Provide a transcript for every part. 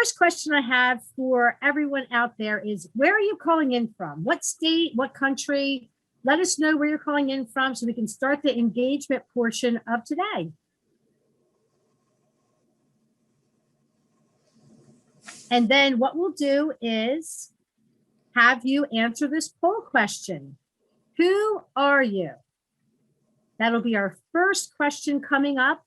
first question I have for everyone out there is, where are you calling in from? What state, what country? Let us know where you're calling in from so we can start the engagement portion of today. And then what we'll do is have you answer this poll question. Who are you? That'll be our first question coming up.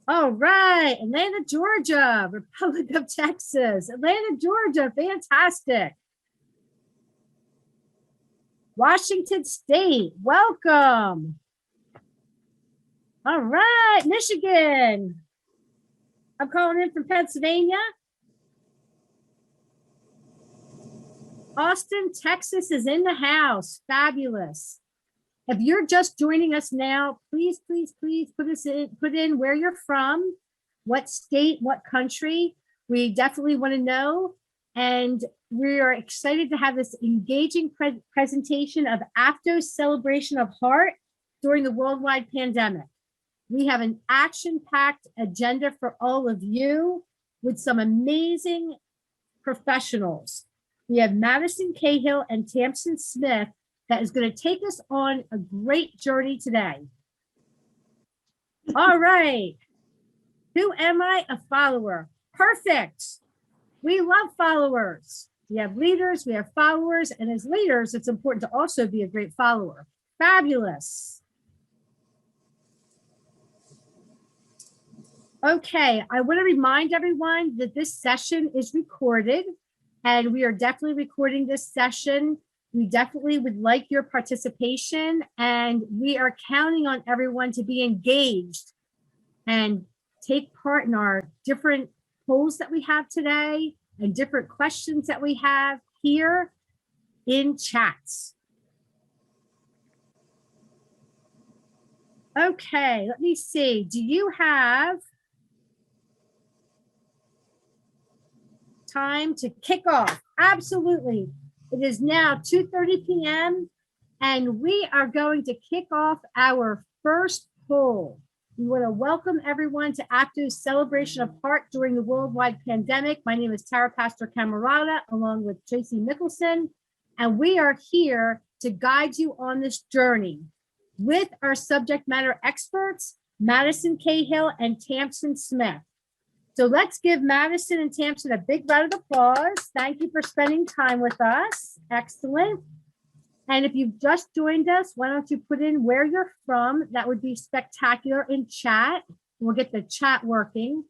All right, Atlanta, Georgia, Republic of Texas. Atlanta, Georgia, fantastic. Washington State, welcome. All right, Michigan. I'm calling in from Pennsylvania. Austin, Texas is in the house. Fabulous. If you're just joining us now, please, please, please put in where you're from, what state, what country. We definitely want to know. And we are excited to have this engaging presentation of Apto's celebration of heart during the worldwide pandemic. We have an action-packed agenda for all of you with some amazing professionals. We have Madison Cahill and Tamsin Smith that is going to take us on a great journey today. All right. Who am I? A follower. Perfect. We love followers. We have leaders, we have followers, and as leaders, it's important to also be a great follower. Fabulous. Okay, I want to remind everyone that this session is recorded, and we are definitely recording this session. We definitely would like your participation, and we are counting on everyone to be engaged and take part in our different polls that we have today and different questions that we have here in chats. Okay, let me see. Do you have time to kick off? Absolutely. It is now 2:30 p.m. and we are going to kick off our first poll. We want to welcome everyone to Apto's celebration of heart during the worldwide pandemic. My name is Tara Pastor Camerata, along with Tracy Mickelson, and we are here to guide you on this journey with our subject matter experts, Madison Cahill and Tamsin Smith. So let's give Madison and Tamsin a big round of applause. Thank you for spending time with us. Excellent. And if you've just joined us, why don't you put in where you're from? That would be spectacular in chat. We'll get the chat working.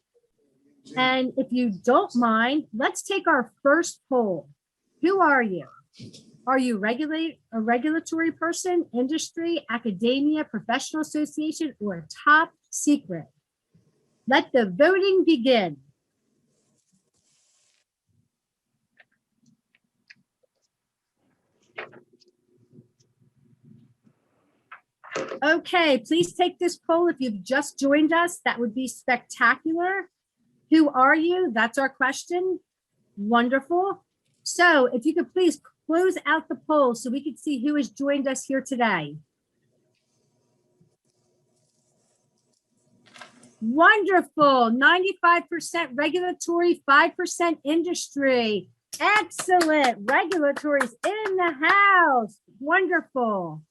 And if you don't mind, let's take our first poll. Who are you? Are you a regulatory person, industry, academia, professional association, or top secret? Let the voting begin. Okay, please take this poll if you've just joined us. That would be spectacular. Who are you? That's our question. Wonderful. So if you could please close out the poll so we can see who has joined us here today. Wonderful. 95% regulatory, 5% industry. Excellent. Regulatory's in the house. Wonderful.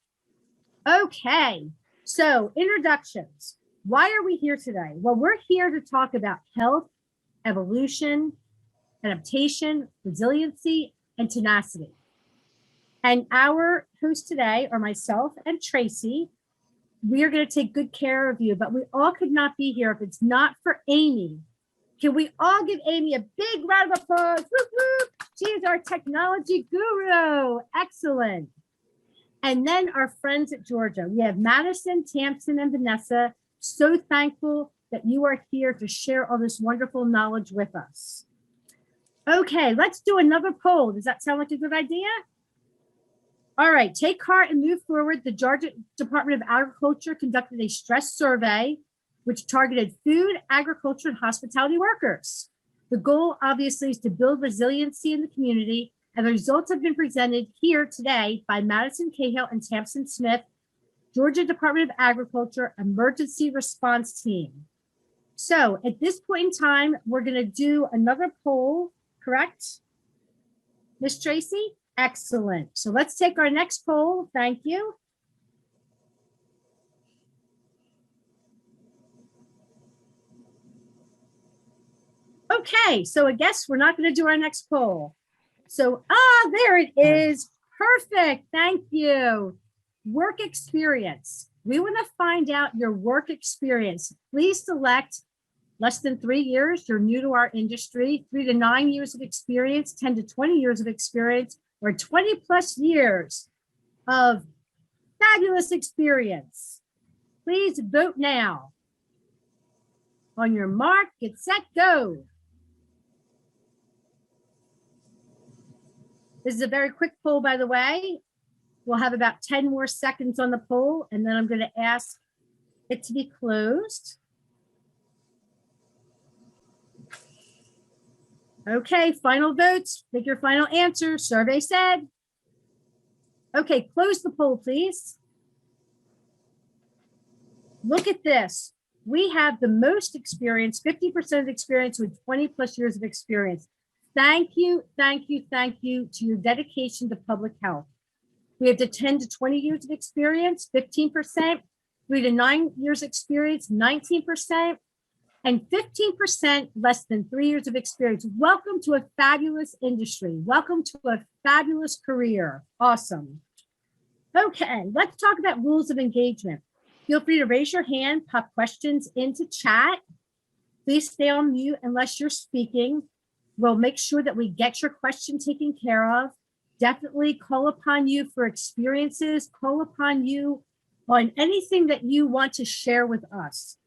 Okay, so introductions. Why are we here today? Well, we're here to talk about health, evolution, adaptation, resiliency, and tenacity. And our hosts today are myself and Tracy. We are going to take good care of you, but we all could not be here if it's not for Amy. Can we all give Amy a big round of applause? Whoop, whoop. She is our technology guru. Excellent. And then our friends at Georgia. We have Madison, Tamsin, and Vanessa. So thankful that you are here to share all this wonderful knowledge with us. Okay, let's do another poll. Does that sound like a good idea? All right, take heart and move forward. The Georgia Department of Agriculture conducted a stress survey which targeted food, agriculture, and hospitality workers. The goal, obviously, is to build resiliency in the community, and the results have been presented here today by Madison Cahill and Tamsin Smith, Georgia Department of Agriculture Emergency Response Team. So at this point in time, we're going to do another poll, correct? Miss Tracy? Excellent. So let's take our next poll. Thank you. Okay, so I guess we're not going to do our next poll. So, there it is. Perfect. Thank you. Work experience. We want to find out your work experience. Please select less than 3 years. You're new to our industry. 3 to 9 years of experience, 10 to 20 years of experience, or 20 plus years of fabulous experience. Please vote now. On your mark, get set, go. This is a very quick poll, by the way. We'll have about 10 more seconds on the poll, and then I'm going to ask it to be closed. Okay, final votes. Pick your final answer. Survey said. Okay, close the poll, please. Look at this. We have the most experience, 50% of experience with 20 plus years of experience. Thank you, thank you, thank you to your dedication to public health. We have the 10 to 20 years of experience, 15%, 3 to 9 years experience, 19%, and 15% less than 3 years of experience. Welcome to a fabulous industry. Welcome to a fabulous career. Awesome. Okay, let's talk about rules of engagement. Feel free to raise your hand, pop questions into chat. Please stay on mute unless you're speaking. We'll make sure that we get your question taken care of. Definitely call upon you for experiences, call upon you on anything that you want to share with us.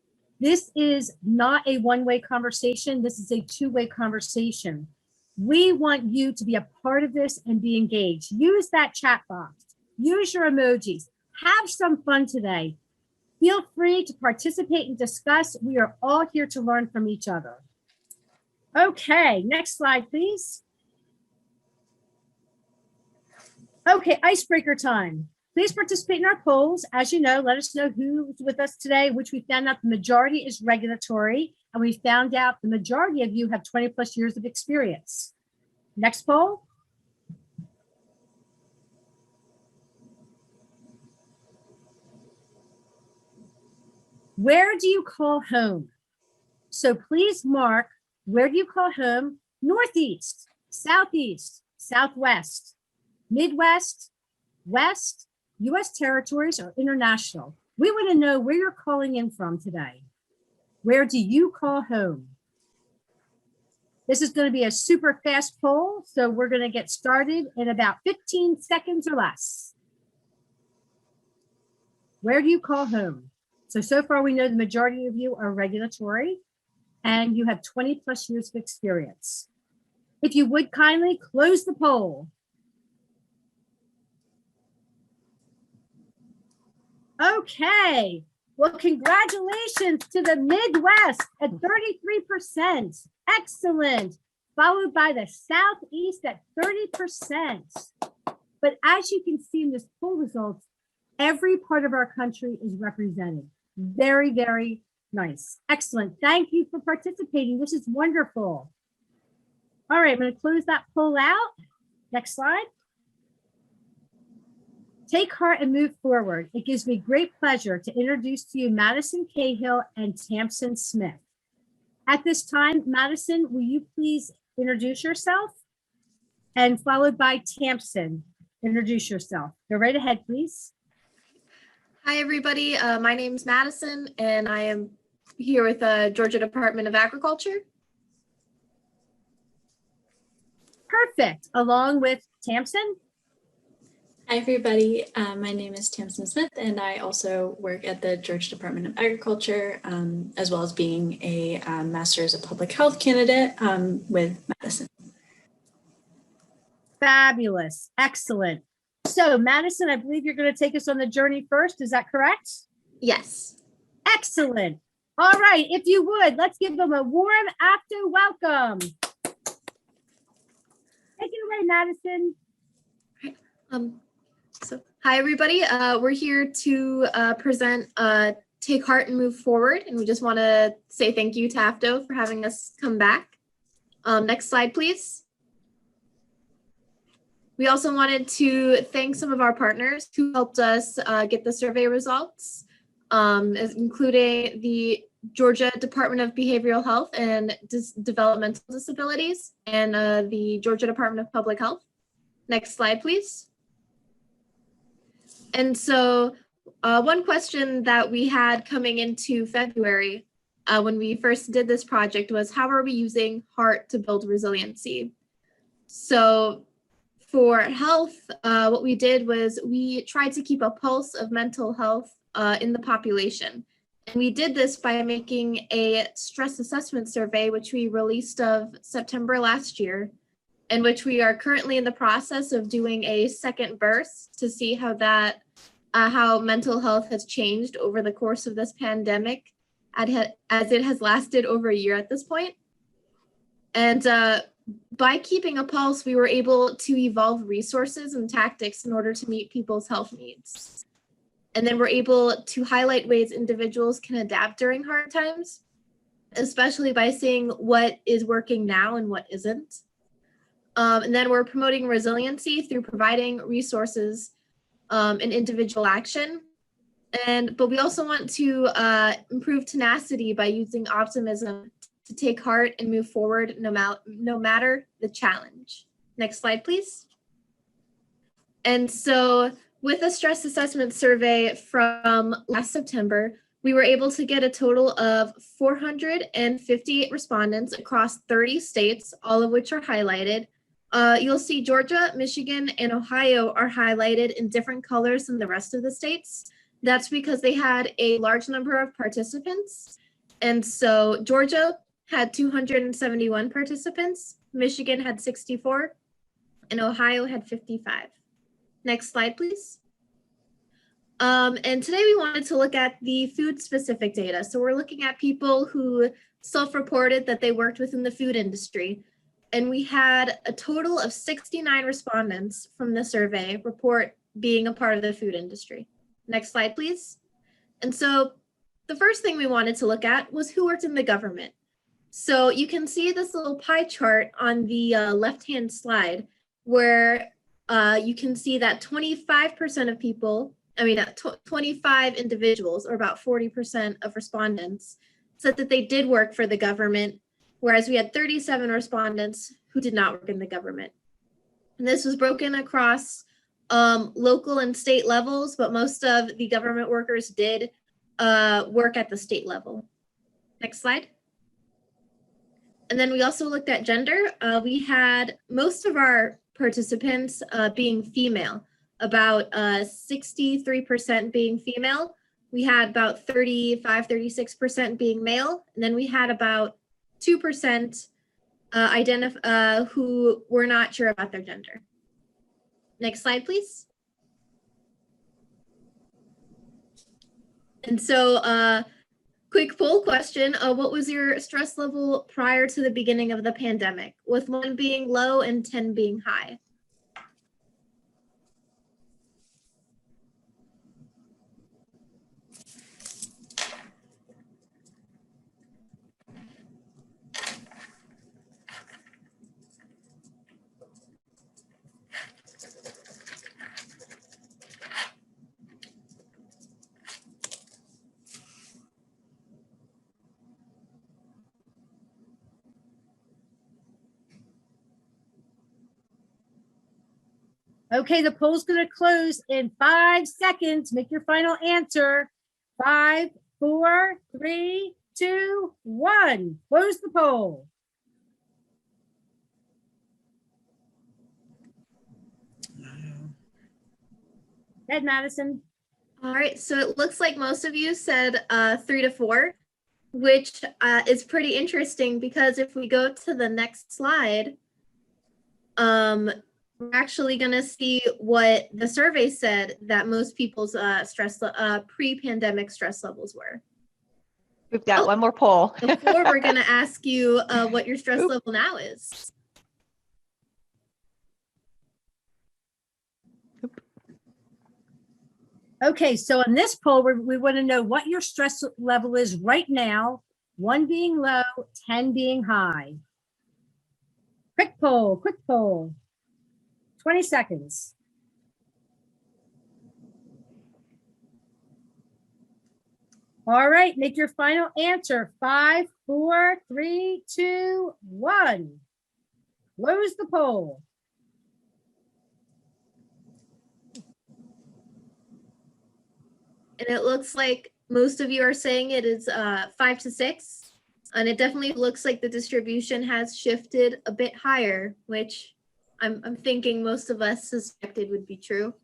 This is not a one-way conversation. This is a two-way conversation. We want you to be a part of this and be engaged. Use that chat box. Use your emojis. Have some fun today. Feel free to participate and discuss. We are all here to learn from each other. Okay, next slide, please. Okay, icebreaker time. Please participate in our polls. As you know, let us know who's with us today, which we found out the majority is regulatory, and we found out the majority of you have 20 plus years of experience. Next poll. Where do you call home? So please mark, where do you call home? Northeast, Southeast, Southwest, Midwest, West, U.S. territories, or international. We want to know where you're calling in from today. Where do you call home? This is going to be a super fast poll, so we're going to get started in about 15 seconds or less. Where do you call home? So far we know the majority of you are regulatory and you have 20 plus years of experience. If you would kindly close the poll. Okay, well, congratulations to the Midwest at 33%. Excellent. Followed by the Southeast at 30%. But as you can see in this poll results, every part of our country is represented. Very, very nice. Excellent. Thank you for participating. This is wonderful. All right, I'm going to close that poll out. Next slide. Take heart and move forward. It gives me great pleasure to introduce to you Madison Cahill and Tamsin Smith. At this time, Madison, will you please introduce yourself? And followed by Tamsin, introduce yourself. Go right ahead, please. Hi, everybody. My name is Madison, and I am here with the Georgia Department of Agriculture. Perfect. Along with Tamsin. Hi, everybody. My name is Tamsin Smith, and I also work at the Georgia Department of Agriculture, as well as being a Master's of Public Health candidate with Madison. Fabulous. Excellent. So, Madison, I believe you're going to take us on the journey first. Is that correct? Yes. Excellent. All right. If you would, let's give them a warm after welcome. Take it away, Madison. So, hi, everybody. We're here to present take heart and move forward. And we just want to say thank you to AFTO for having us come back. Next slide, please. We also wanted to thank some of our partners who helped us get the survey results, including the Georgia Department of Behavioral Health and Developmental Disabilities and the Georgia Department of Public Health. Next slide, please. And so one question that we had coming into February when we first did this project was, how are we using heart to build resiliency? So for health, what we did was we tried to keep a pulse of mental health in the population. And we did this by making a stress assessment survey, which we released of September last year, in which we are currently in the process of doing a second burst to see how that, how mental health has changed over the course of this pandemic, as it has lasted over a year at this point. And by keeping a pulse, we were able to evolve resources and tactics in order to meet people's health needs. And then we're able to highlight ways individuals can adapt during hard times, especially by seeing what is working now and what isn't. And then we're promoting resiliency through providing resources and individual action. But we also want to improve tenacity by using optimism to take heart and move forward no matter the challenge. Next slide, please. And so with a stress assessment survey from last September, we were able to get a total of 458 respondents across 30 states, all of which are highlighted. You'll see Georgia, Michigan, and Ohio are highlighted in different colors than the rest of the states. That's because they had a large number of participants. And so Georgia had 271 participants, Michigan had 64, and Ohio had 55. Next slide, please. And today we wanted to look at the food-specific data. So we're looking at people who self-reported that they worked within the food industry. And we had a total of 69 respondents from the survey report being a part of the food industry. Next slide, please. And so the first thing we wanted to look at was who worked in the government. So you can see this little pie chart on the left-hand slide where you can see that 25% of people, 25 individuals, or about 40% of respondents, said that they did work for the government, whereas we had 37 respondents who did not work in the government. And this was broken across local and state levels, but most of the government workers did work at the state level. Next slide. And then we also looked at gender. We had most of our participants being female, about 63% being female. We had about 36% being male. And then we had about 2% who were not sure about their gender. Next slide, please. And so quick poll question, what was your stress level prior to the beginning of the pandemic, with 1 being low and 10 being high? Okay, the poll's going to close in 5 seconds. Make your final answer. 5, 4, 3, 2, 1. Close the poll. Ed Madison. All right, so it looks like most of you said 3 to 4, which is pretty interesting because if we go to the next slide, we're actually going to see what the survey said that most people's pre-pandemic stress levels were. We've got one more poll. Before we're going to ask you what your stress level now is. Okay, so on this poll, we want to know what your stress level is right now, 1 being low, 10 being high. Quick poll, 20 seconds. All right, make your final answer. 5, 4, 3, 2, 1. Close the poll. And it looks like most of you are saying it is 5 to 6. And it definitely looks like the distribution has shifted a bit higher, which I'm thinking most of us suspected would be true.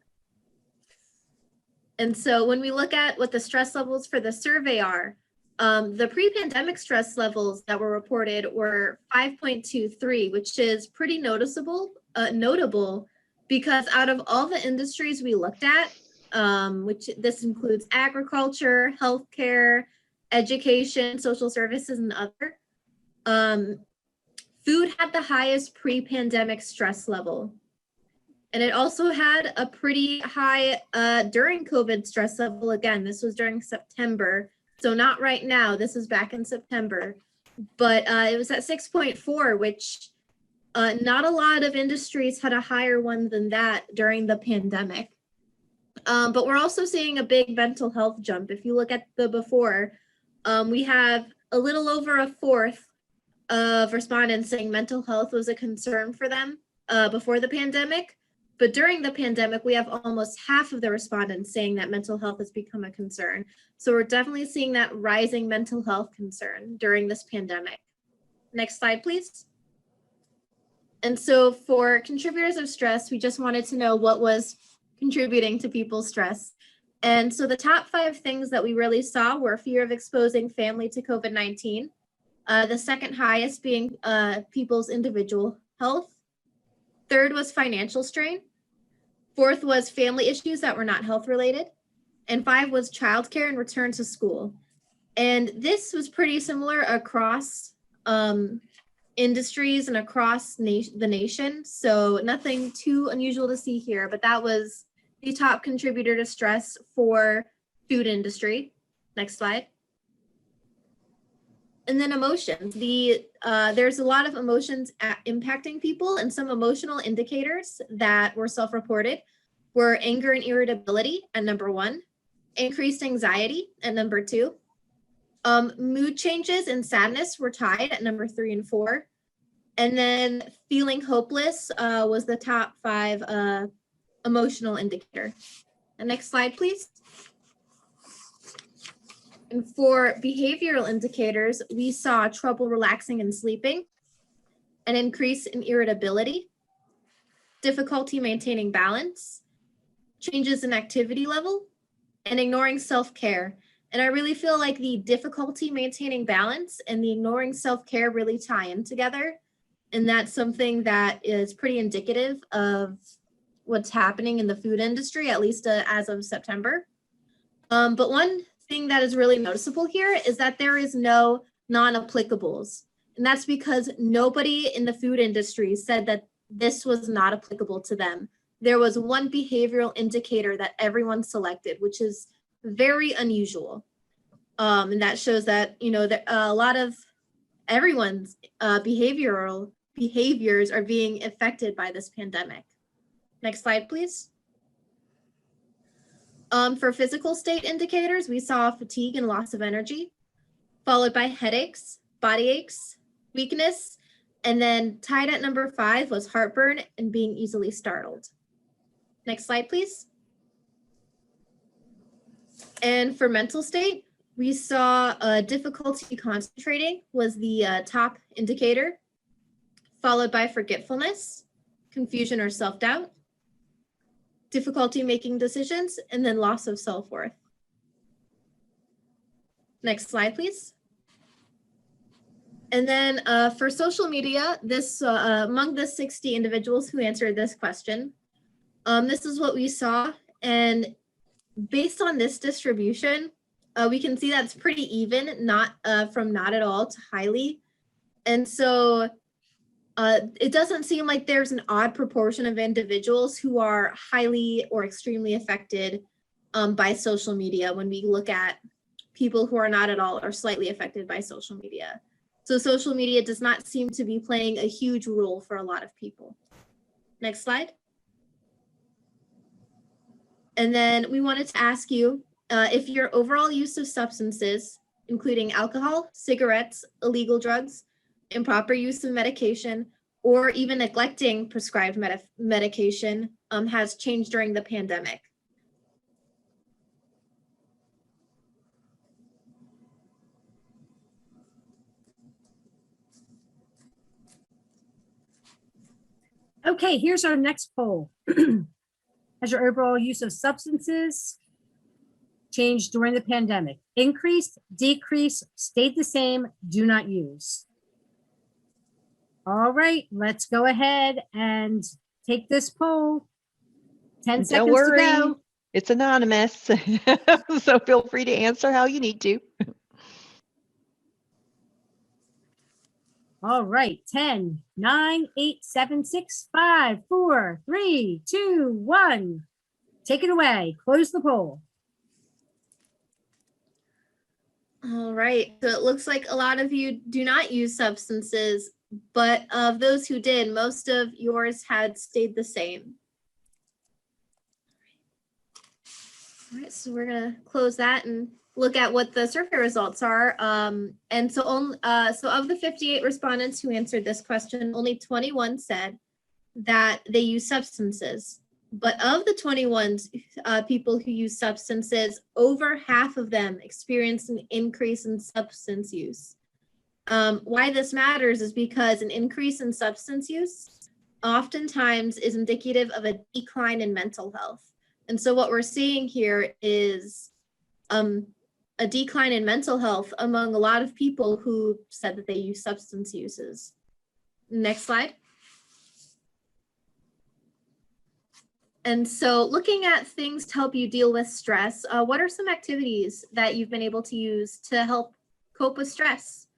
And so when we look at what the stress levels for the survey are, the pre-pandemic stress levels that were reported were 5.23, which is pretty notable because out of all the industries we looked at, which this includes agriculture, healthcare, education, social services, and other, food had the highest pre-pandemic stress level. And it also had a pretty high during COVID stress level. Again, this was during September. So not right now, this is back in September. But it was at 6.4, which not a lot of industries had a higher one than that during the pandemic. But we're also seeing a big mental health jump. If you look at the before, we have a little over a fourth of respondents saying mental health was a concern for them before the pandemic. But during the pandemic, we have almost half of the respondents saying that mental health has become a concern. So we're definitely seeing that rising mental health concern during this pandemic. Next slide, please. And so for contributors of stress, we just wanted to know what was contributing to people's stress. And so the top 5 things that we really saw were fear of exposing family to COVID-19. The second highest being people's individual health. Third was financial strain. Fourth was family issues that were not health related. And 5 was childcare and return to school. And this was pretty similar across industries and across the nation. So nothing too unusual to see here, but that was the top contributor to stress for food industry. Next slide. And then emotions. There's a lot of emotions impacting people, and some emotional indicators that were self-reported were anger and irritability at number 1, increased anxiety at number 2, mood changes and sadness were tied at number 3 and 4, and then feeling hopeless was the top 5 emotional indicator. The next slide, please. And for behavioral indicators, we saw trouble relaxing and sleeping, an increase in irritability, difficulty maintaining balance, changes in activity level, and ignoring self-care. And I really feel like the difficulty maintaining balance and the ignoring self-care really tie in together. And that's something that is pretty indicative of what's happening in the food industry, at least as of September. But one thing that is really noticeable here is that there is no non-applicables. And that's because nobody in the food industry said that this was not applicable to them. There was one behavioral indicator that everyone selected, which is very unusual. And that shows that, that a lot of everyone's behaviors are being affected by this pandemic. Next slide, please. For physical state indicators, we saw fatigue and loss of energy, followed by headaches, body aches, weakness, and then tied at number 5 was heartburn and being easily startled. Next slide, please. And for mental state, we saw difficulty concentrating was the top indicator, followed by forgetfulness, confusion or self-doubt, difficulty making decisions, and then loss of self-worth. Next slide, please. And then for social media, this among the 60 individuals who answered this question, this is what we saw. And based on this distribution, we can see that's pretty even, not from not at all to highly. And so it doesn't seem like there's an odd proportion of individuals who are highly or extremely affected by social media when we look at people who are not at all or slightly affected by social media. So social media does not seem to be playing a huge role for a lot of people. Next slide. And then we wanted to ask you if your overall use of substances, including alcohol, cigarettes, illegal drugs, improper use of medication, or even neglecting prescribed medication has changed during the pandemic. Okay, here's our next poll. Has your overall use of substances changed during the pandemic? Increased, decreased, stayed the same, do not use. All right, let's go ahead and take this poll. 10 Don't seconds worry, to go. it's anonymous. So feel free to answer how you need to. All right, 10, 9, 8, 7, 6, 5, 4, 3, 2, 1. Take it away. Close the poll. All right, so it looks like a lot of you do not use substances, but of those who did, most of yours had stayed the same. All right, so we're gonna close that and look at what the survey results are. And so of the 58 respondents who answered this question, only 21 said that they use substances. But of the 21 people who use substances, over half of them experienced an increase in substance use. Why this matters is because an increase in substance use oftentimes is indicative of a decline in mental health. And so what we're seeing here is a decline in mental health among a lot of people who said that they use substance uses. Next slide. And so looking at things to help you deal with stress, what are some activities that you've been able to use to help cope with stress?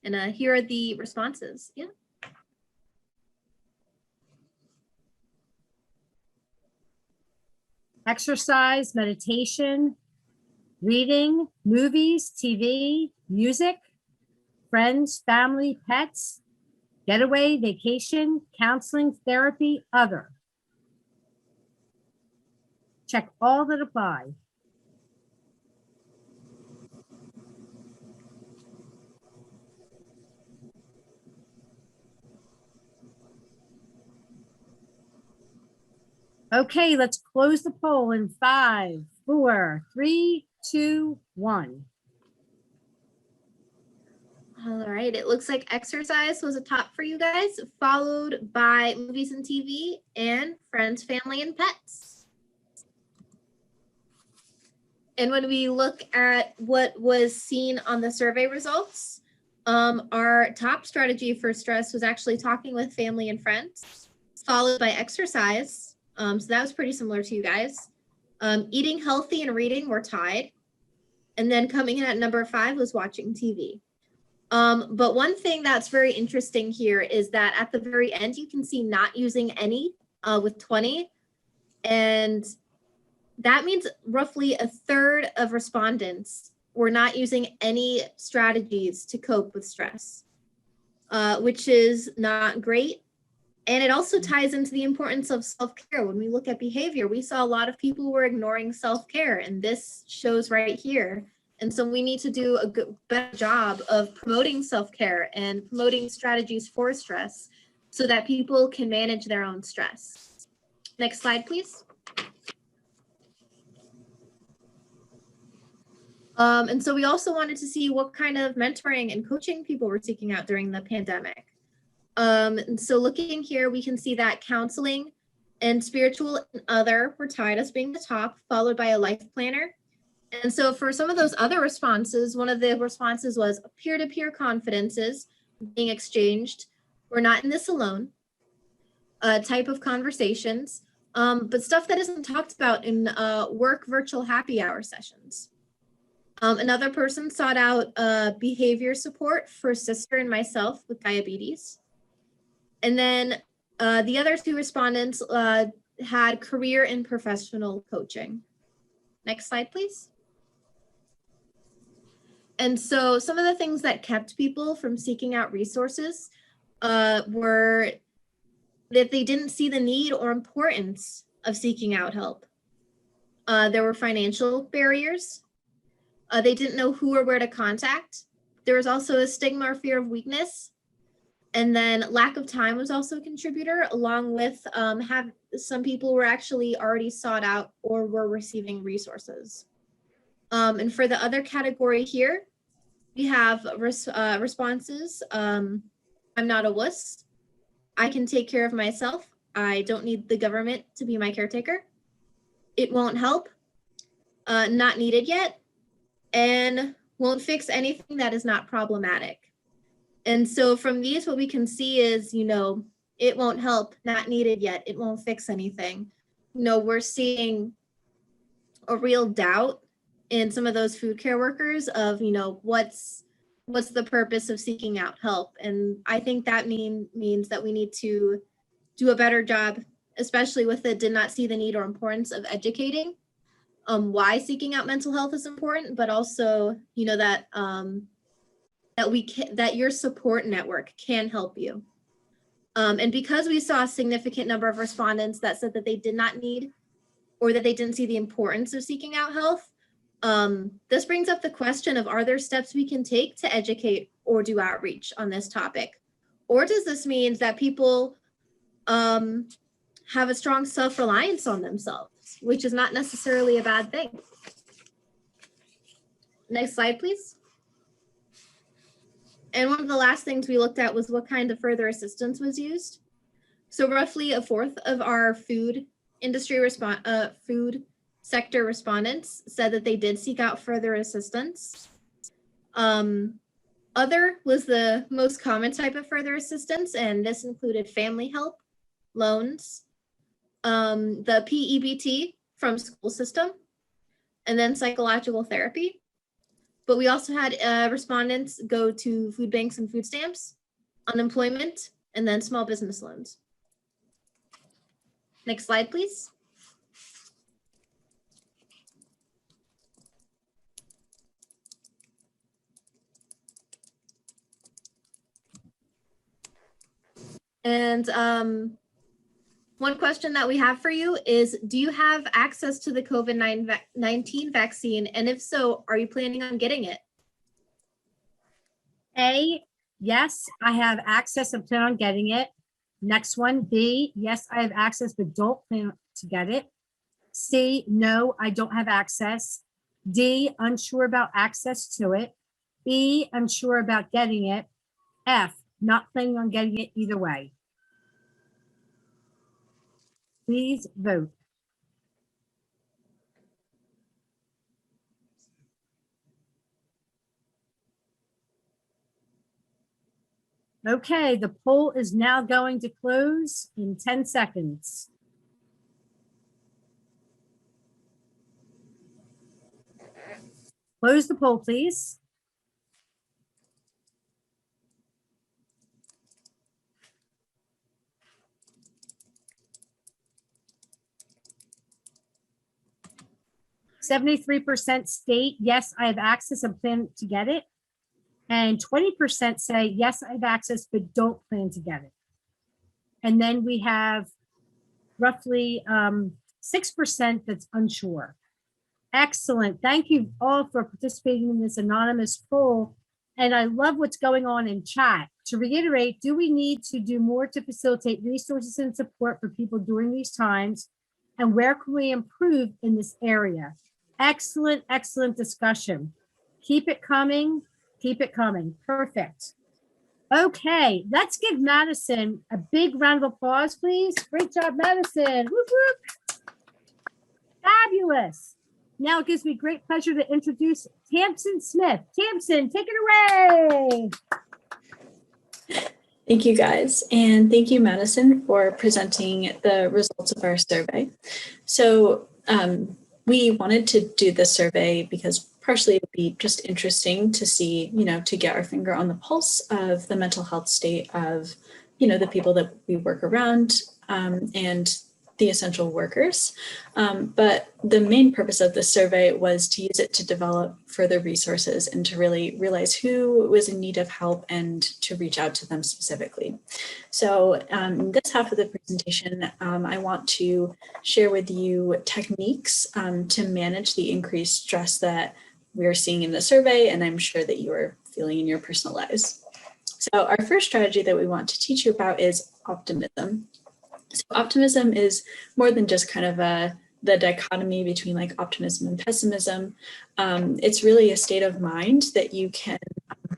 And here are the responses. Yeah. Exercise, meditation, reading, movies, TV, music, friends, family, pets, getaway, vacation, counseling, therapy, other. Check all that apply. Okay, let's close the poll in 5, 4, 3, 2, 1. All right, it looks like exercise was a top for you guys, followed by movies and TV and friends, family, and pets. And when we look at what was seen on the survey results, our top strategy for stress was actually talking with family and friends, followed by exercise. So that was pretty similar to you guys. Eating healthy and reading were tied. And then coming in at number 5 was watching TV. But one thing that's very interesting here is that at the very end, you can see not using any with 20. And that means roughly a third of respondents were not using any strategies to cope with stress, which is not great. And it also ties into the importance of self-care. When we look at behavior, we saw a lot of people were ignoring self-care, and this shows right here. And so we need to do a better job of promoting self-care and promoting strategies for stress so that people can manage their own stress. Next slide, please. And so we also wanted to see what kind of mentoring and coaching people were seeking out during the pandemic. And so looking here, we can see that counseling and spiritual and other were tied as being the top, followed by a life planner. And so for some of those other responses, one of the responses was peer-to-peer confidences being exchanged. We're not in this alone, type of conversations, but stuff that isn't talked about in work virtual happy hour sessions. Another person sought out behavior support for sister and myself with diabetes. And then the other 2 respondents had career and professional coaching. Next slide, please. And so some of the things that kept people from seeking out resources were that they didn't see the need or importance of seeking out help. There were financial barriers. They didn't know who or where to contact. There was also a stigma or fear of weakness. And then lack of time was also a contributor, along with some people were actually already sought out or were receiving resources. And for the other category here, we have responses. I'm not a wuss. I can take care of myself. I don't need the government to be my caretaker. It won't help. Not needed yet. And won't fix anything that is not problematic. And so from these, what we can see is, it won't help, not needed yet. It won't fix anything. We're seeing a real doubt in some of those food care workers of, what's the purpose of seeking out help? And I think that means that we need to do a better job, especially with the did not see the need or importance of educating why seeking out mental health is important, but also, that that your support network can help you. And because we saw a significant number of respondents that said that they did not need or that they didn't see the importance of seeking out help, this brings up the question of, are there steps we can take to educate or do outreach on this topic? Or does this mean that people have a strong self-reliance on themselves, which is not necessarily a bad thing? Next slide, please. And one of the last things we looked at was what kind of further assistance was used. So roughly a fourth of our food sector respondents said that they did seek out further assistance. Other was the most common type of further assistance, and this included family help, loans, the PEBT from school system, and then psychological therapy. But we also had respondents go to food banks and food stamps, unemployment, and then small business loans. Next slide, please. And one question that we have for you is, do you have access to the COVID-19 vaccine? And if so, are you planning on getting it? A, yes, I have access and plan on getting it. Next one, B, yes, I have access, but don't plan to get it. C, no, I don't have access. D, unsure about access to it. E, unsure about getting it. F, not planning on getting it either way. Please vote. Okay, the poll is now going to close in 10 seconds. Close the poll, please. %73% state, yes, I have access and plan to get it. And 20% say, yes, I have access, but don't plan to get it. And then we have roughly 6% that's unsure. Excellent. Thank you all for participating in this anonymous poll. And I love what's going on in chat. To reiterate, do we need to do more to facilitate resources and support for people during these times? And where can we improve in this area? Excellent, excellent discussion. Keep it coming. Keep it coming. Perfect. Okay, let's give Madison a big round of applause, please. Great job, Madison. Whoop, whoop. Fabulous. Now it gives me great pleasure to introduce Tamsin Smith. Tamsin, take it away. Thank you, guys. And thank you, Madison, for presenting the results of our survey. So we wanted to do this survey because partially it would be just interesting to see, to get our finger on the pulse of the mental health state of, the people that we work around. And the essential workers. But the main purpose of this survey was to use it to develop further resources and to really realize who was in need of help and to reach out to them specifically. So in this half of the presentation, I want to share with you techniques to manage the increased stress that we're seeing in the survey, and I'm sure that you are feeling in your personal lives. So our first strategy that we want to teach you about is optimism. So optimism is more than just kind of the dichotomy between like optimism and pessimism. It's really a state of mind that you can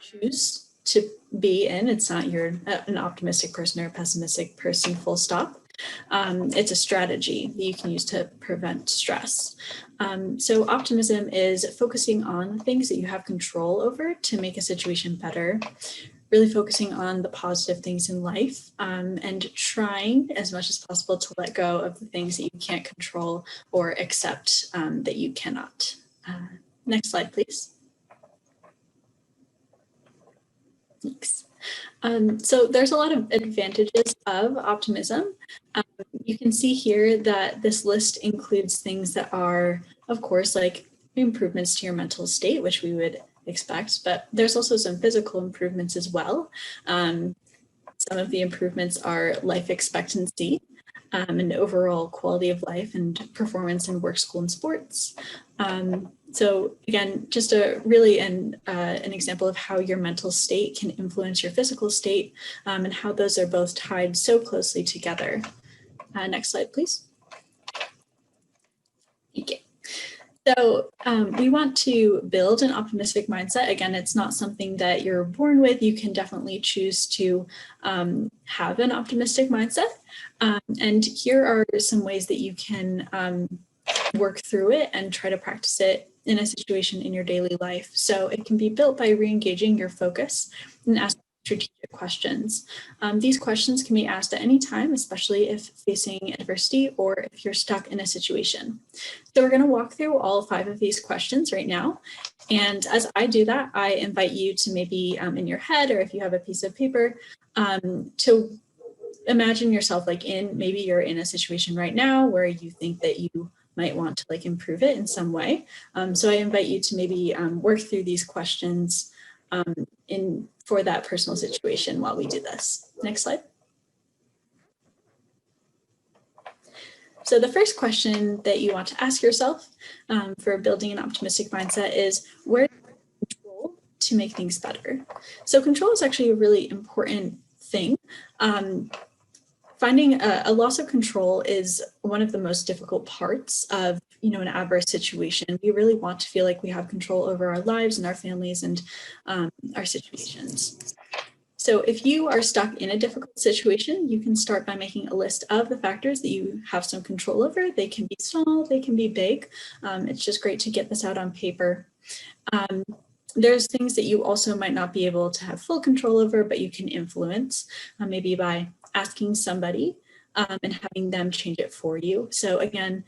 choose to be in. It's not you're an optimistic person or a pessimistic person, full stop. It's a strategy that you can use to prevent stress. So optimism is focusing on things that you have control over to make a situation better, really focusing on the positive things in life, and trying as much as possible to let go of the things that you can't control or accept that you cannot. Next slide, please. Thanks. So there's a lot of advantages of optimism. You can see here that this list includes things that are, of course, like improvements to your mental state, which we would expect, but there's also some physical improvements as well. Some of the improvements are life expectancy and overall quality of life and performance in work, school, and sports. So again, just really an example of how your mental state can influence your physical state and how those are both tied so closely together. Next slide, please. Thank you. So we want to build an optimistic mindset. Again, it's not something that you're born with. You can definitely choose to have an optimistic mindset. And here are some ways that you can work through it and try to practice it in a situation in your daily life. So it can be built by re-engaging your focus and asking strategic questions. These questions can be asked at any time, especially if facing adversity or if you're stuck in a situation. So we're going to walk through all 5 of these questions right now. And as I do that, I invite you to maybe in your head, or if you have a piece of paper, to imagine yourself like maybe you're in a situation right now where you think that you might want to like improve it in some way. So I invite you to maybe work through these questions for that personal situation while we do this. Next slide. So the first question that you want to ask yourself for building an optimistic mindset is, where do you have control to make things better? So control is actually a really important thing. Finding a loss of control is one of the most difficult parts of an adverse situation. We really want to feel like we have control over our lives and our families and our situations. So if you are stuck in a difficult situation, you can start by making a list of the factors that you have some control over. They can be small, they can be big. It's just great to get this out on paper. There's things that you also might not be able to have full control over, but you can influence, maybe by asking somebody and having them change it for you. So again,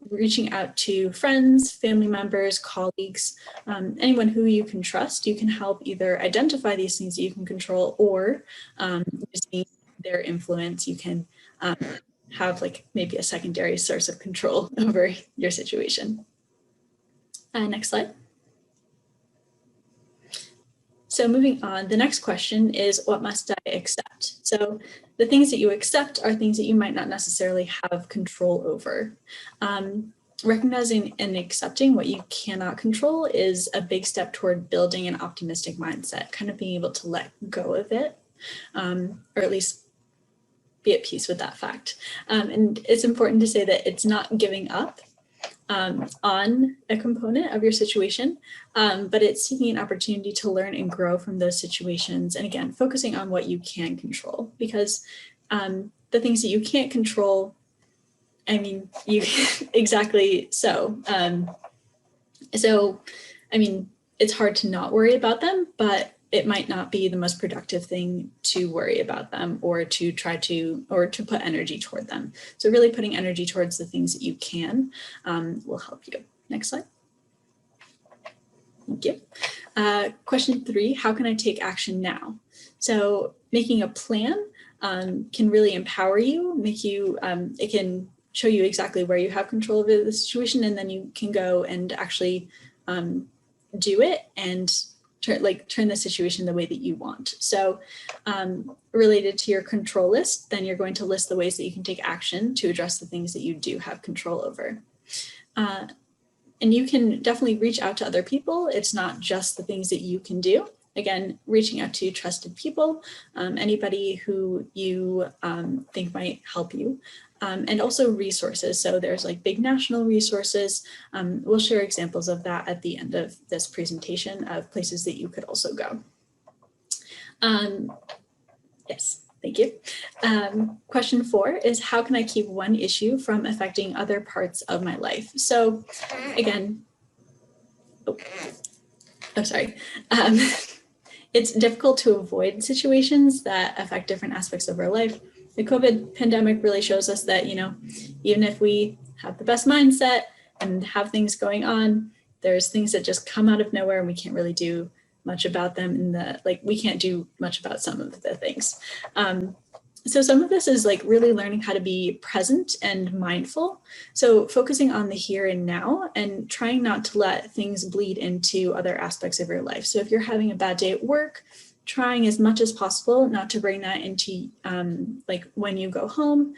reaching out to friends, family members, colleagues, anyone who you can trust. You can help either identify these things that you can control, or using their influence, you can have like maybe a secondary source of control over your situation. Next slide. So moving on, the next question is, what must I accept? So the things that you accept are things that you might not necessarily have control over. Recognizing and accepting what you cannot control is a big step toward building an optimistic mindset, kind of being able to let go of it, or at least be at peace with that fact. And it's important to say that it's not giving up on a component of your situation, but it's seeking an opportunity to learn and grow from those situations. And again, focusing on what you can control, because the things that you can't control, I mean, you exactly so. I mean, it's hard to not worry about them, but it might not be the most productive thing to worry about them or to try to, or to put energy toward them. So really putting energy towards the things that you can will help you. Next slide. Thank you. Question 3, how can I take action now? So making a plan can really empower you, make you, it can show you exactly where you have control over the situation, and then you can go and actually do it and turn the situation the way that you want. So related to your control list, then you're going to list the ways that you can take action to address the things that you do have control over. And you can definitely reach out to other people. It's not just the things that you can do. Again, reaching out to trusted people, anybody who you think might help you, and also resources. So there's like big national resources. We'll share examples of that at the end of this presentation of places that you could also go. Yes. Thank you. Question 4 is, how can I keep one issue from affecting other parts of my life? So again, sorry. It's difficult to avoid situations that affect different aspects of our life. The COVID pandemic really shows us that, even if we have the best mindset and have things going on, there's things that just come out of nowhere and we can't really do much about them. We can't do much about some of the things. So some of this is like really learning how to be present and mindful. So focusing on the here and now and trying not to let things bleed into other aspects of your life. So if you're having a bad day at work, trying as much as possible not to bring that into when you go home,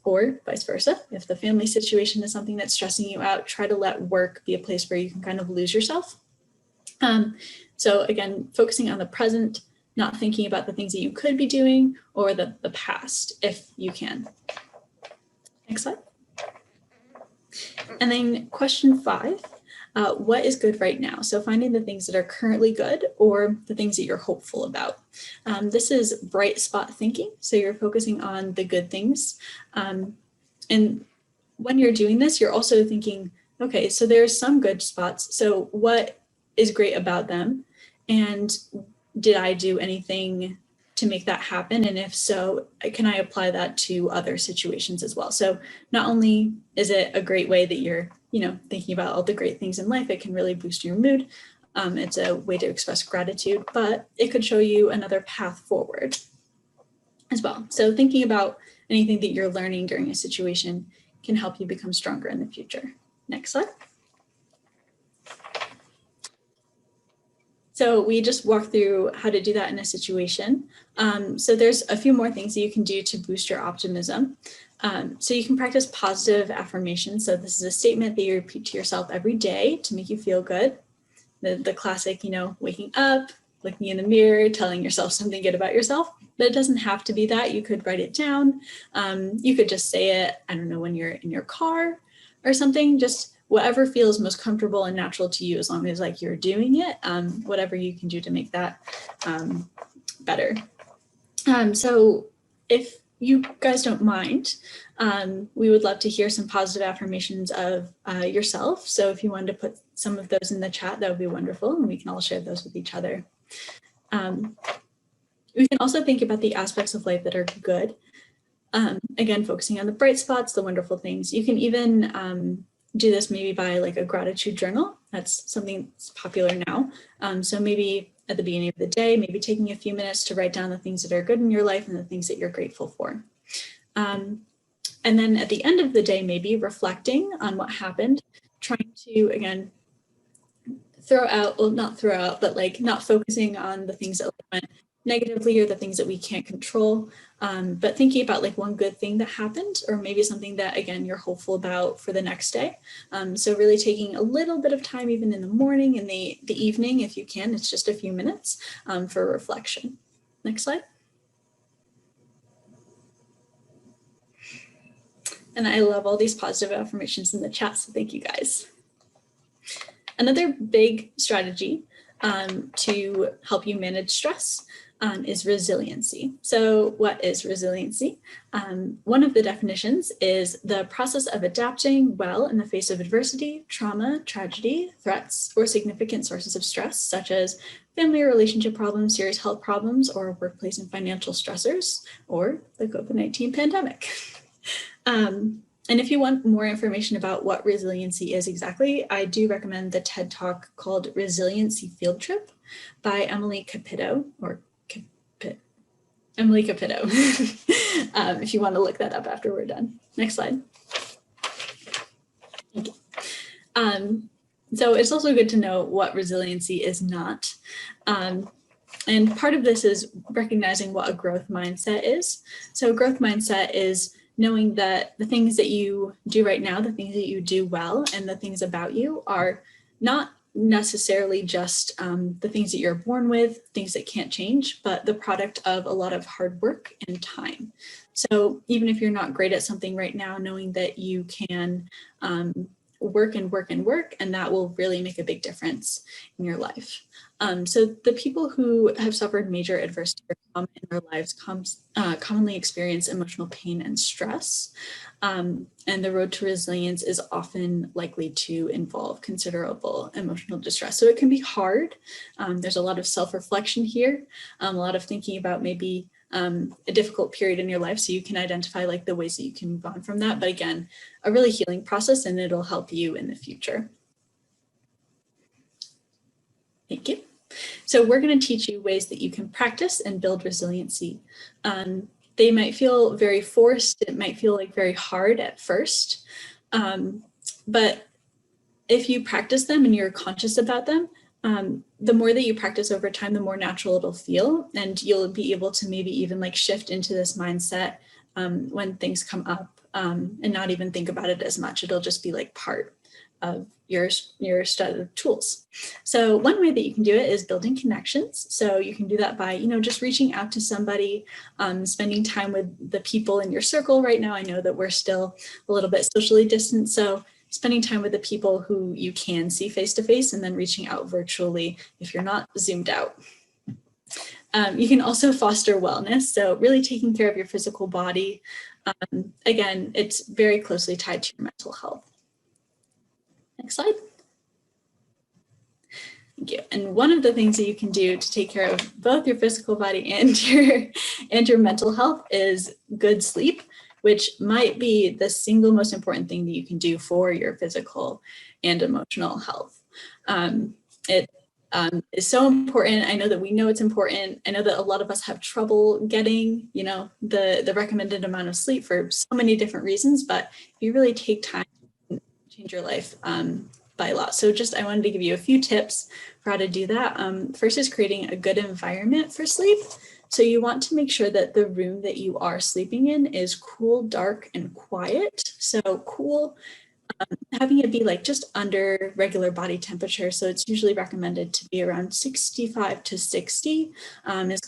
or vice versa. If the family situation is something that's stressing you out, try to let work be a place where you can kind of lose yourself. So again, focusing on the present, not thinking about the things that you could be doing or the past, if you can. Next slide. And then question 5, what is good right now? So finding the things that are currently good or the things that you're hopeful about. This is bright spot thinking. So you're focusing on the good things. And when you're doing this, you're also thinking, okay, so there's some good spots. So what is great about them? And did I do anything to make that happen? And if so, can I apply that to other situations as well? So not only is it a great way that you're, thinking about all the great things in life, it can really boost your mood. It's a way to express gratitude, but it could show you another path forward as well. So thinking about anything that you're learning during a situation can help you become stronger in the future. Next slide. So we just walked through how to do that in a situation. So there's a few more things that you can do to boost your optimism. So you can practice positive affirmations. So this is a statement that you repeat to yourself every day to make you feel good. The classic, waking up, looking in the mirror, telling yourself something good about yourself. But it doesn't have to be that. You could write it down. You could just say it, I don't know, when you're in your car or something, just whatever feels most comfortable and natural to you, as long as you're doing it, whatever you can do to make that better. So if you guys don't mind, we would love to hear some positive affirmations of yourself. So if you wanted to put some of those in the chat, that would be wonderful, and we can all share those with each other. We can also think about the aspects of life that are good. Again, focusing on the bright spots, the wonderful things. You can even do this maybe by a gratitude journal. That's something that's popular now. So maybe at the beginning of the day, maybe taking a few minutes to write down the things that are good in your life and the things that you're grateful for. And then at the end of the day, maybe reflecting on what happened, trying to, again, but not focusing on the things that went negatively or the things that we can't control, but thinking about one good thing that happened, or maybe something that, again, you're hopeful about for the next day. So really taking a little bit of time, even in the morning and the evening, if you can, it's just a few minutes for reflection. Next slide. And I love all these positive affirmations in the chat, so thank you guys. Another big strategy to help you manage stress is resiliency. So what is resiliency? One of the definitions is the process of adapting well in the face of adversity, trauma, tragedy, threats, or significant sources of stress, such as family or relationship problems, serious health problems, or workplace and financial stressors, or the COVID-19 pandemic. And if you want more information about what resiliency is exactly, I do recommend the TED Talk called Resiliency Field Trip by Emily Capito, or Emily Capito, if you want to look that up after we're done. Next slide. Thank you. So it's also good to know what resiliency is not. And part of this is recognizing what a growth mindset is. So a growth mindset is knowing that the things that you do right now, the things that you do well, and the things about you are not necessarily just the things that you're born with, things that can't change, but the product of a lot of hard work and time. So even if you're not great at something right now, knowing that you can work and work and work, and that will really make a big difference in your life. So the people who have suffered major adversity in their lives commonly experience emotional pain and stress. And the road to resilience is often likely to involve considerable emotional distress. So it can be hard. There's a lot of self-reflection here, a lot of thinking about maybe a difficult period in your life, so you can identify like the ways that you can move on from that. But again, a really healing process, and it'll help you in the future. Thank you. So we're going to teach you ways that you can practice and build resiliency. They might feel very forced. It might feel like very hard at first. But if you practice them and you're conscious about them, the more that you practice over time, the more natural it'll feel, and you'll be able to maybe even like shift into this mindset when things come up and not even think about it as much. It'll just be like part of your set of tools. So one way that you can do it is building connections. So you can do that by, just reaching out to somebody, spending time with the people in your circle. Right now, I know that we're still a little bit socially distant. So spending time with the people who you can see face to face, and then reaching out virtually if you're not zoomed out. You can also foster wellness. So really taking care of your physical body. Again, it's very closely tied to your mental health. Next slide. Thank you. And one of the things that you can do to take care of both your physical body and your mental health is good sleep, which might be the single most important thing that you can do for your physical and emotional health. It is so important. I know that we know it's important. I know that a lot of us have trouble getting, the recommended amount of sleep for so many different reasons, but if you really take time to change your life by a lot. So I wanted to give you a few tips for how to do that. First is creating a good environment for sleep. So you want to make sure that the room that you are sleeping in is cool, dark, and quiet. So cool, having it be like just under regular body temperature. So it's usually recommended to be around 65 to 60 is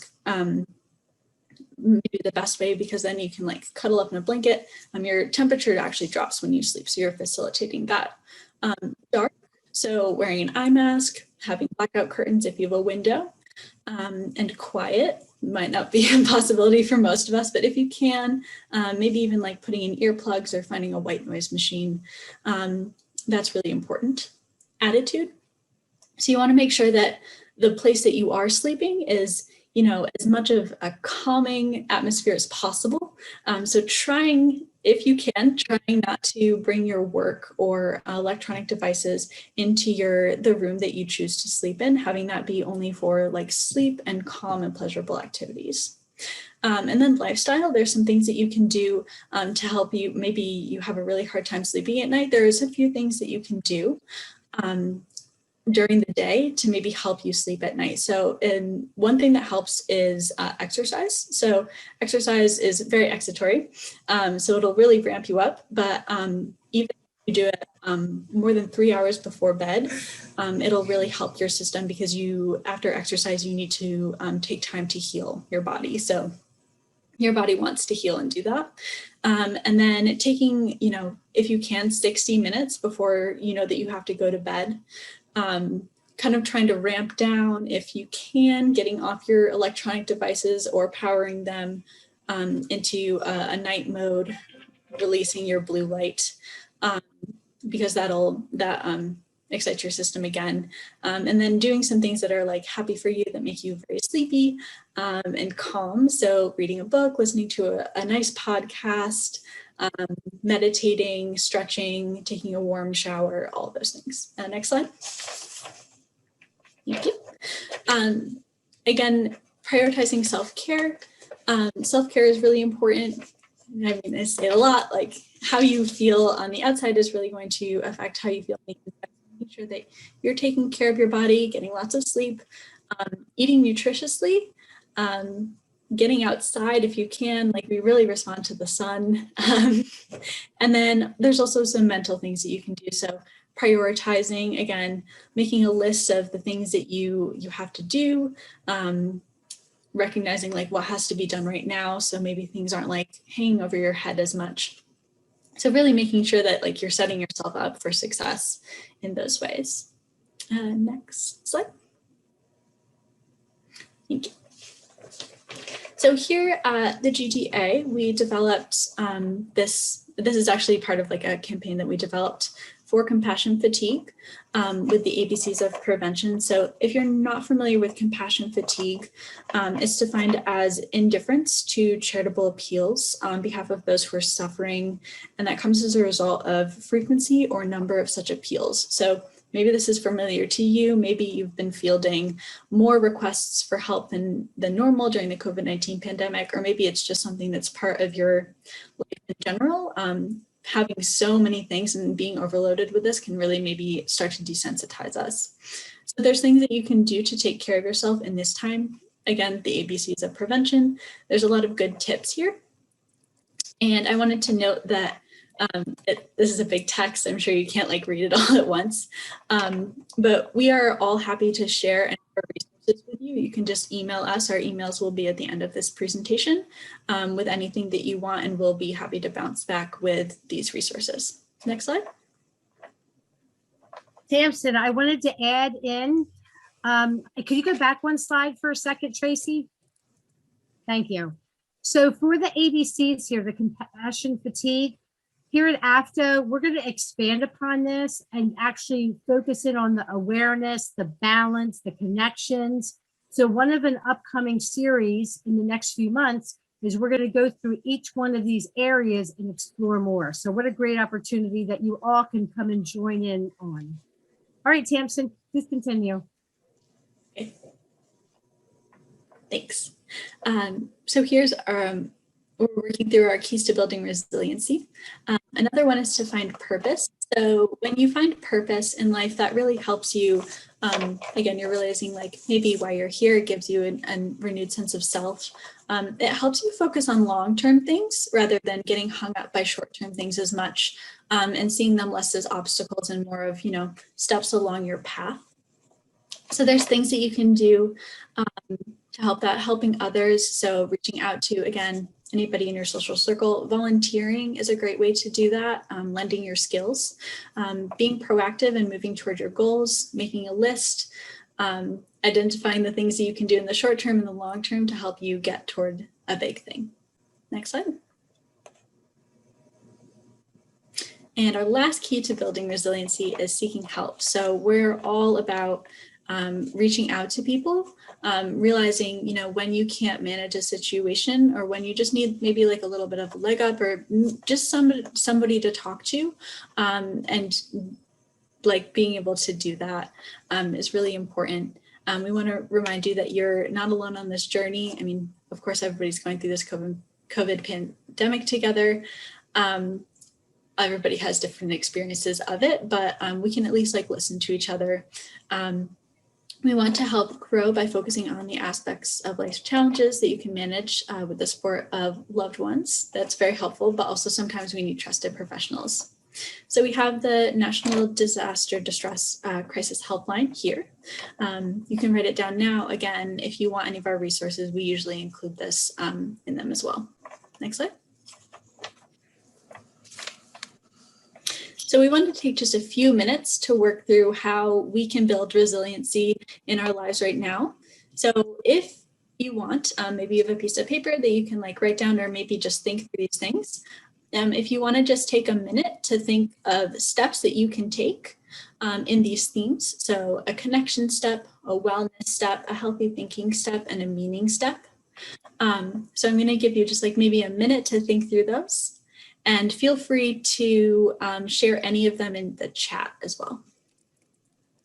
maybe the best way, because then you can like cuddle up in a blanket. Your temperature actually drops when you sleep. So you're facilitating that. Dark, so wearing an eye mask, having blackout curtains if you have a window, and quiet might not be a possibility for most of us, but if you can, maybe even like putting in earplugs or finding a white noise machine, that's really important. Attitude. So you want to make sure that the place that you are sleeping is, as much of a calming atmosphere as possible. So if you can, trying not to bring your work or electronic devices into the room that you choose to sleep in, having that be only for like sleep and calm and pleasurable activities. And then lifestyle, there's some things that you can do to help you. Maybe you have a really hard time sleeping at night. There's a few things that you can do during the day to maybe help you sleep at night. So one thing that helps is exercise. So exercise is very excitatory. So it'll really ramp you up, but even if you do it more than 3 hours before bed, it'll really help your system, because after exercise, you need to take time to heal your body. So your body wants to heal and do that. And then taking, if you can, 60 minutes before that you have to go to bed. Kind of trying to ramp down, if you can, getting off your electronic devices or powering them into a night mode, releasing your blue light, because that excites your system again. And then doing some things that are like happy for you, that make you very sleepy and calm. So reading a book, listening to a nice podcast, meditating, stretching, taking a warm shower, all of those things. Next slide. Thank you. Again, prioritizing self-care. Self-care is really important. I mean, I say it a lot, like how you feel on the outside is really going to affect how you feel. Making sure that you're taking care of your body, getting lots of sleep, eating nutritiously, getting outside if you can, like we really respond to the sun. And then there's also some mental things that you can do. So prioritizing, again, making a list of the things that you have to do, recognizing like what has to be done right now. So maybe things aren't like hanging over your head as much. So really making sure that like you're setting yourself up for success in those ways. Next slide. Thank you. So here at the GTA, we developed this is actually part of like a campaign that we developed for compassion fatigue with the ABCs of prevention. So if you're not familiar with compassion fatigue, it's defined as indifference to charitable appeals on behalf of those who are suffering. And that comes as a result of frequency or number of such appeals. So maybe this is familiar to you. Maybe you've been fielding more requests for help than normal during the COVID-19 pandemic, or maybe it's just something that's part of your life in general. Having so many things and being overloaded with this can really maybe start to desensitize us. So there's things that you can do to take care of yourself in this time. Again, the ABCs of prevention. There's a lot of good tips here. And I wanted to note that this is a big text. I'm sure you can't like read it all at once, but we are all happy to share any of our resources with you. You can just email us. Our emails will be at the end of this presentation with anything that you want, and we'll be happy to bounce back with these resources. Next slide. Tamsin, I wanted to add in, could you go back one slide for a second, Tracy? Thank you. So for the ABCs here, the compassion fatigue, here at AFTA, we're going to expand upon this and actually focus in on the awareness, the balance, the connections. So one of an upcoming series in the next few months is we're going to go through each one of these areas and explore more. So what a great opportunity that you all can come and join in on. All right, Tamsin, please continue. Okay. Thanks. So here's our, we're working through our keys to building resiliency. Another one is to find purpose. So when you find purpose in life, that really helps you. Again, you're realizing like maybe why you're here. It gives you a renewed sense of self. It helps you focus on long-term things rather than getting hung up by short-term things as much, and seeing them less as obstacles and more of, steps along your path. So there's things that you can do to help that, helping others. So reaching out to, again, anybody in your social circle. Volunteering is a great way to do that, lending your skills, being proactive and moving toward your goals, making a list, identifying the things that you can do in the short term and the long term to help you get toward a big thing. Next slide. And our last key to building resiliency is seeking help. So we're all about reaching out to people, realizing, when you can't manage a situation or when you just need maybe like a little bit of a leg up or just somebody to talk to, and like being able to do that is really important. We want to remind you that you're not alone on this journey. I mean, of course, everybody's going through this COVID pandemic together. Everybody has different experiences of it, but we can at least like listen to each other. We want to help grow by focusing on the aspects of life's challenges that you can manage with the support of loved ones. That's very helpful, but also sometimes we need trusted professionals. So we have the National Disaster Distress Crisis Helpline here. You can write it down now. Again, if you want any of our resources, we usually include this in them as well. Next slide. So we wanted to take just a few minutes to work through how we can build resiliency in our lives right now. So if you want, maybe you have a piece of paper that you can like write down or maybe just think through these things. If you want to just take a minute to think of steps that you can take in these themes. So a connection step, a wellness step, a healthy thinking step, and a meaning step. So I'm going to give you just like maybe a minute to think through those. And feel free to share any of them in the chat as well.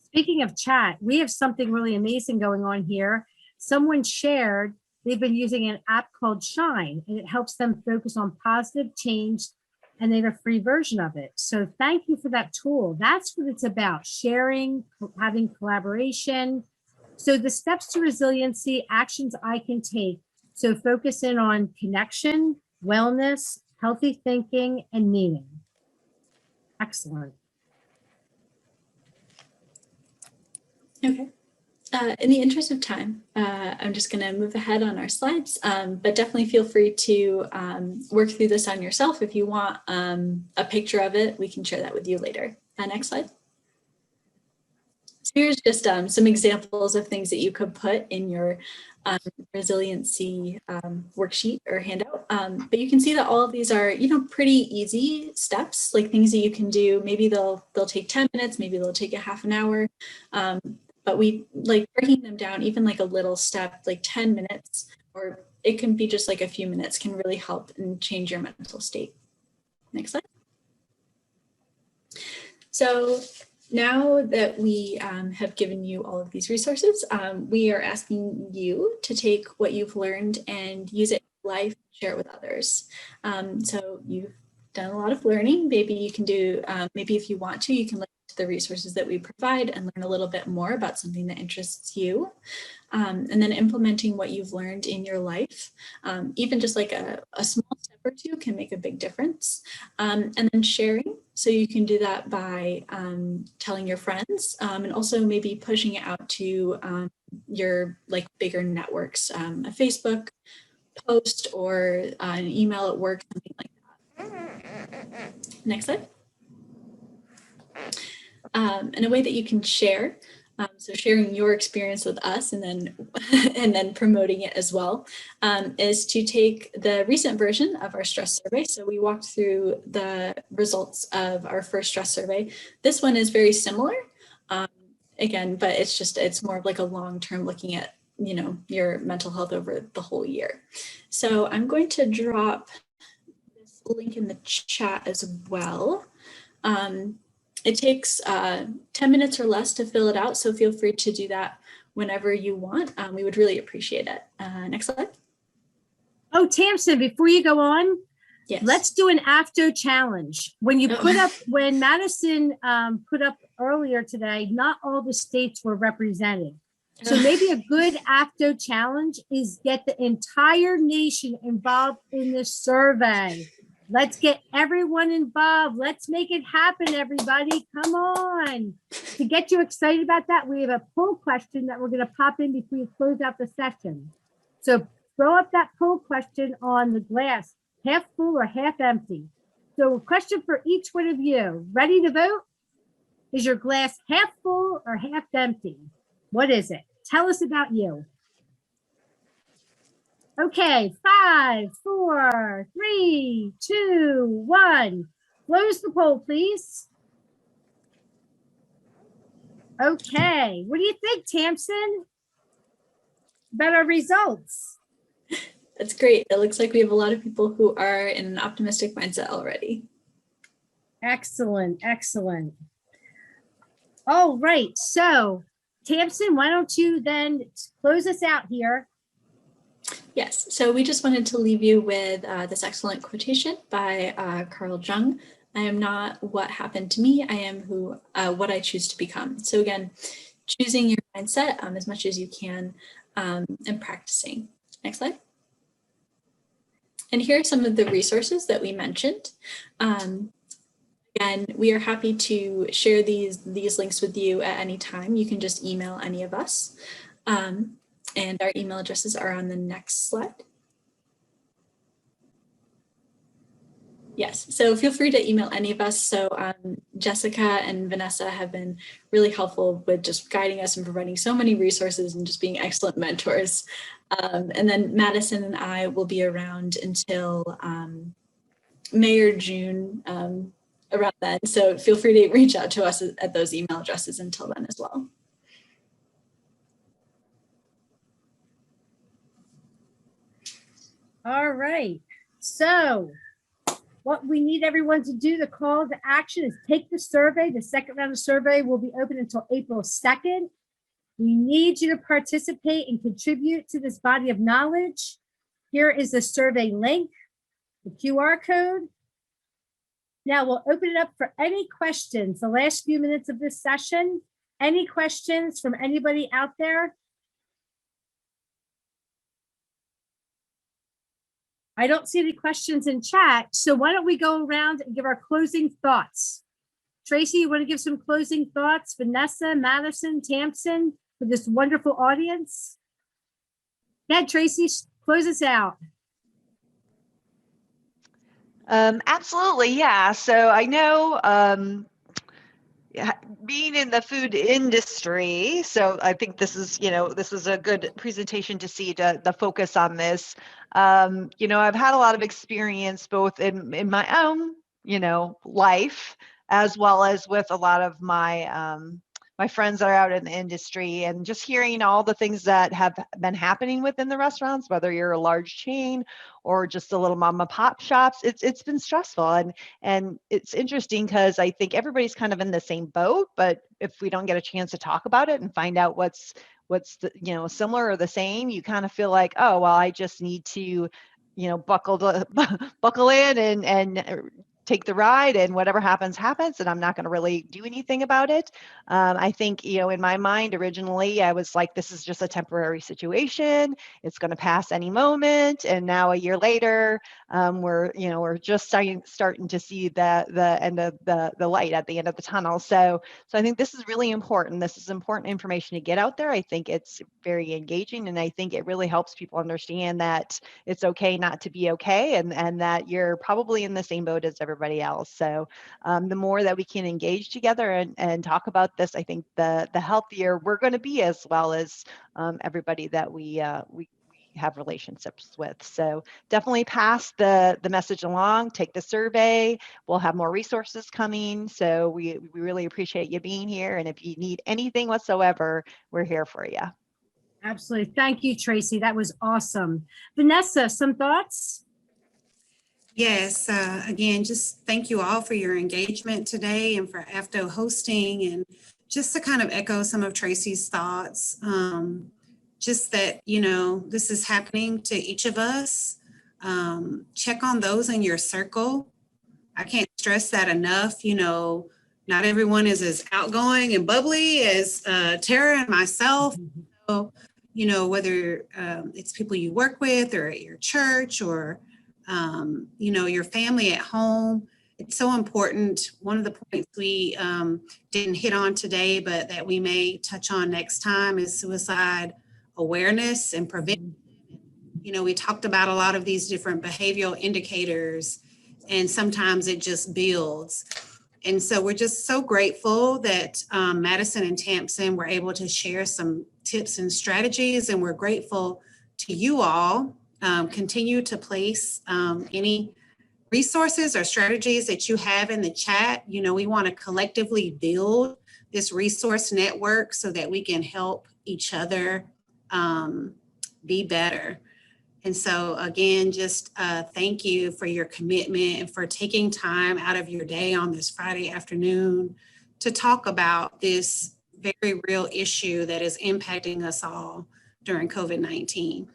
Speaking of chat, we have something really amazing going on here. Someone shared they've been using an app called Shine, and it helps them focus on positive change, and they have a free version of it. So thank you for that tool. That's what it's about, sharing, having collaboration. So the steps to resiliency, actions I can take. So focus in on connection, wellness, healthy thinking, and meaning. Excellent. Okay. In the interest of time, I'm just going to move ahead on our slides, but definitely feel free to work through this on yourself. If you want a picture of it, we can share that with you later. Next slide. So here's just some examples of things that you could put in your resiliency worksheet or handout. But you can see that all of these are, pretty easy steps, like things that you can do. Maybe they'll take 10 minutes, maybe they'll take a half an hour. But we like breaking them down, even like a little step, like 10 minutes, or it can be just like a few minutes, can really help and change your mental state. Next slide. So now that we have given you all of these resources, we are asking you to take what you've learned and use it in life, share it with others. So you've done a lot of learning. Maybe you can do, maybe if you want to, you can look to the resources that we provide and learn a little bit more about something that interests you. And then implementing what you've learned in your life, even just like a small step or two can make a big difference. And then sharing. So you can do that by telling your friends and also maybe pushing it out to your like bigger networks, a Facebook post or an email at work, something like that. Next slide. And a way that you can share. So sharing your experience with us and then promoting it as well is to take the recent version of our stress survey. So we walked through the results of our first stress survey. This one is very similar, again, but it's more of like a long-term looking at, your mental health over the whole year. So I'm going to drop this link in the chat as well. It takes 10 minutes or less to fill it out, so feel free to do that whenever you want. We would really appreciate it. Next slide. Oh, Tamsin, before you go on, Yes. Let's do an AFTO challenge. When you when Madison put up earlier today, not all the states were represented. So maybe a good AFTO challenge is get the entire nation involved in this survey. Let's get everyone involved. Let's make it happen, everybody. Come on. To get you excited about that, we have a poll question that we're going to pop in before we close out the session. So throw up that poll question on the glass, half full or half empty. So a question for each one of you. Ready to vote? Is your glass half full or half empty? What is it? Tell us about you. Okay, 5, 4, 3, 2, 1. Close the poll, please. Okay, what do you think, Tamsin, about our results? That's great. It looks like we have a lot of people who are in an optimistic mindset already. Excellent, excellent. All right, so Tamsin, why don't you then close us out here? Yes, so we just wanted to leave you with this excellent quotation by Carl Jung. I am not what happened to me, I am what I choose to become. So again, choosing your mindset as much as you can and practicing. Next slide. And here are some of the resources that we mentioned. Again, we are happy to share these links with you at any time. You can just email any of us. And our email addresses are on the next slide. Yes, so feel free to email any of us. So Jessica and Vanessa have been really helpful with just guiding us and providing so many resources and just being excellent mentors. And then Madison and I will be around until May or June, around then. So feel free to reach out to us at those email addresses until then as well. All right, so what we need everyone to do, the call to action is take the survey. The second round of survey will be open until April 2nd. We need you to participate and contribute to this body of knowledge. Here is the survey link, the QR code. Now we'll open it up for any questions. The last few minutes of this session. Any questions from anybody out there? I don't see any questions in chat, so why don't we go around and give our closing thoughts? Tracy, you want to give some closing thoughts? Vanessa, Madison, Tamsin, for this wonderful audience? Yeah, Tracy, close us out. Absolutely, yeah. So I know being in the food industry, so I think this is, this is a good presentation to see the focus on this. I've had a lot of experience both in my own, life, as well as with a lot of my my friends that are out in the industry, and just hearing all the things that have been happening within the restaurants, whether you're a large chain or just a little mom and pop shops, it's been stressful. And it's interesting because I think everybody's kind of in the same boat, but if we don't get a chance to talk about it and find out what's the, similar or the same, you kind of feel like, oh, well, I just need to, buckle in and take the ride, and whatever happens, and I'm not going to really do anything about it. I think, in my mind, originally, I was like, this is just a temporary situation. It's going to pass any moment. And now a year later, we're just starting to see the end of the light at the end of the tunnel. So I think this is really important. This is important information to get out there. I think it's very engaging, and I think it really helps people understand that it's okay not to be okay, and that you're probably in the same boat as everybody else. So the more that we can engage together and talk about this, I think the healthier we're going to be, as well as everybody that we have relationships with. So definitely pass the message along, take the survey. We'll have more resources coming. So we really appreciate you being here. And if you need anything whatsoever, we're here for you. Absolutely. Thank you, Tracy. That was awesome. Vanessa, some thoughts? Yes, again, just thank you all for your engagement today and for AFTO hosting, and just to kind of echo some of Tracy's thoughts, just that, this is happening to each of us. Check on those in your circle. I can't stress that enough. Not everyone is as outgoing and bubbly as Tara and myself. So, whether it's people you work with or at your church or your family at home, it's so important. One of the points we didn't hit on today, but that we may touch on next time, is suicide awareness and prevention. We talked about a lot of these different behavioral indicators, and sometimes it just builds. And so we're just so grateful that Madison and Tamsin were able to share some tips and strategies, and we're grateful to you all. Continue to place any resources or strategies that you have in the chat. We want to collectively build this resource network so that we can help each other be better. And so again, just thank you for your commitment and for taking time out of your day on this Friday afternoon to talk about this very real issue that is impacting us all during COVID-19.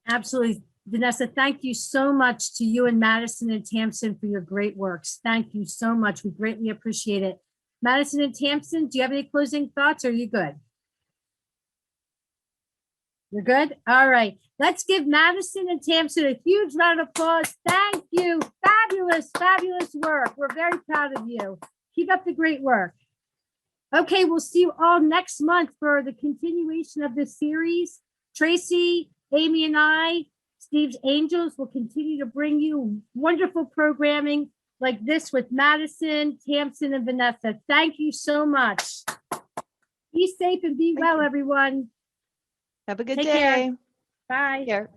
Absolutely. Vanessa, thank you so much to you and Madison and Tamsin for your great works. Thank you so much. We greatly appreciate it. Madison and Tamsin, do you have any closing thoughts, or are you good? You're good? All right. Let's give Madison and Tamsin a huge round of applause. Thank you. Fabulous, fabulous work. We're very proud of you. Keep up the great work. Okay, we'll see you all next month for the continuation of this series. Tracy, Amy, and I, Steve's Angels, will continue to bring you wonderful programming like this with Madison, Tamsin, and Vanessa. Thank you so much. Be safe and be well, everyone. Have a good Take day. care. Bye. Take care.